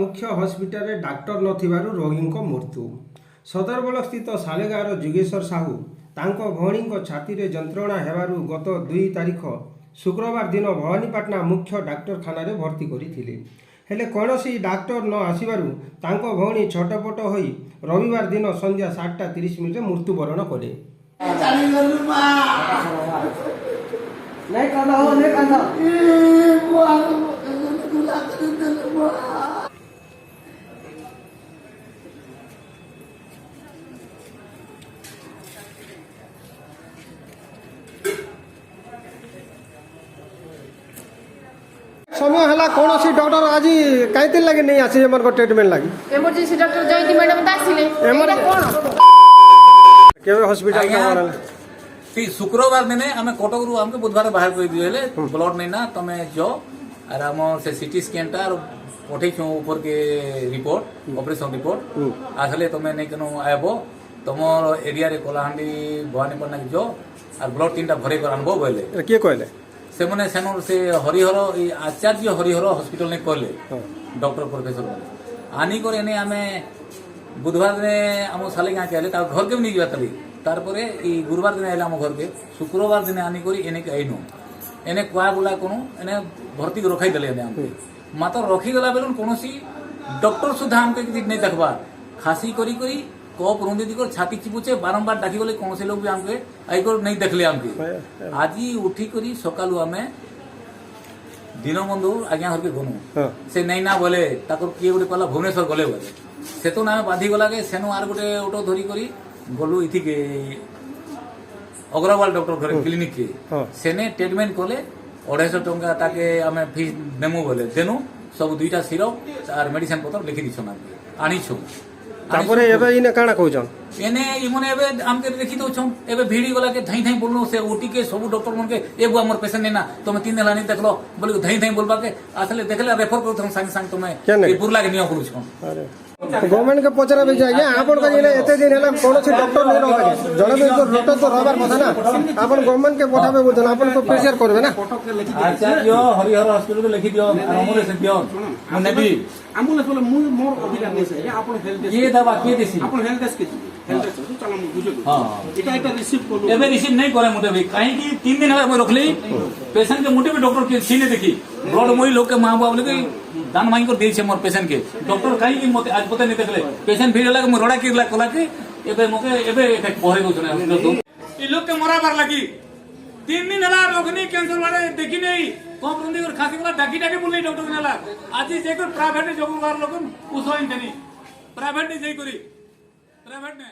मुख्य हॉस्पिटल रे डाक्टर नथिबारु रोगींको मृत्यु। सदर ब्लॉक स्थित सालेगाँर जुगेश्वर साहू तांको भौणींको छाती रे जंत्रणा हेबारु गत 2 तारिख शुक्रवार दिन भवानीपाटना मुख्य डाक्तरखाना रे भर्ती करिथिले। हेले कौनसी डाक्टर न आसिबारु तांको भौणी छटपट होई रविवार दिन संध्या 7:30 रे मृत्युवरण कले। समय हला कौनसी डॉक्टर आज कहीं लगे नहीं आसी हमर को ट्रीटमेंट लगी इमरजेंसी डॉक्टर जयती मैडम दासिले एटा कोन केवे हॉस्पिटल का वाला ती शुक्रवार दिने हमें कटक रु हमके बुधवार बाहर कर दिले ब्लड नहीं ना तमे जो और हम से सीटी स्कैन टा और पठै छु ऊपर के रिपोर्ट ऑपरेशन रिपोर्ट आखले तमे नहीं कनो आबो तमर एरिया रे कोलाहांडी भवानीपटना जो और ब्लड तीनटा भरे कर अनुभव बोले के कहले से मने सेनर से हरिहर आचार्य हरिहर हॉस्पिटल ने कहले डॉक्टर प्रोफेसर आनी कर एने हमें बुधवार ने हम साले गाँ के आले घर के भी नहीं जाता तारपरे गुरुवार दिन आइले घर के शुक्रवार दिन आनी करी एने के आईनु एने कुआ बुला कोनो एने भर्ती रखाई देले एने हमके मात्र रखी गला बेलन कोनोसी डॉक्टर सुधा हमके नहीं देखबा खासी करी करी कप रुंदी दिकर छाती चिपुचे बारंबार डाकी गले कोनोसी लोग भी हमके आइकर नहीं देखले हमके आज उठी करी सकालु हमें दीनबंधु आज्ञा घर के गनु से नहीं ना बोले ताकर किए गोटे कहला भुवनेश्वर गले बोले से तो ना बांधी गला के सेनु आर गोटे ऑटो धरी करी गलु इथि के अग्रवाल डॉक्टर घर क्लिनिक के सेने ट्रीटमेंट कले 250 टंका ताके हमें फीस देमु बोले देनु सब दुईटा सिरप और मेडिसिन पत्र लिखि दिछन आनी छु तापरे एबे इने काना कहउछन एने इमने एबे हमके देखि दउछन एबे भीड़ी गला के धई धई बोलनो से ओटी के सब डॉक्टर मन के एगो हमर पेशेंट नेना तुम 3 दिन लानी देखलो बोले धई धई बोलबा के असले देखले रेफर करथन संग संग तुम ए बुरला के नियो करू छन अरे गवर्नमेंट के पचरा बे जाय आपन का जेने एते दिन हला कोनोसी डॉक्टर नै रहबा जणे बे तो डॉक्टर तो रहबार কথা ना आपन गवर्नमेंट के पठाबे बुझन आपन तो प्रेशर करबे ना आचार्य हरिहर हॉस्पिटल के लिखि दियो हमरे से दियो नेबी एम्बुलेंस बोले मोर अधिकार नै छै आपन हेल्थ ये दवा के देसी आपन हेल्थ डेस्क के हेल्थ डेस्क चला मु बुझो हां एटा रिसीव कोलो एबे रिसीव नहीं करे मुटे भाई काहे कि 3 दिन हला मैं रखली पेशेंट के मुटे में डॉक्टर के सीने देखी ब्लड मोई लोग के मां बाप लोग दान मांग कर देई छे मोर पेशेंट के डॉक्टर काहे कि मते आज पता नहीं देखले पेशेंट भीड़ लगा मु रोड़ा किरला कोला के एबे मके एबे पहरे गछने ई लोग के मराबार लगी 3 दिन हला रोगनी कैंसर वाले देखी नहीं कम रुंदी और खासी वाला डाकी डाकी बोले डॉक्टर के नाला आज जे को प्राइवेट जगुवार लोग उसोइन तनी प्राइवेट नहीं जाई करी प्राइवेट ने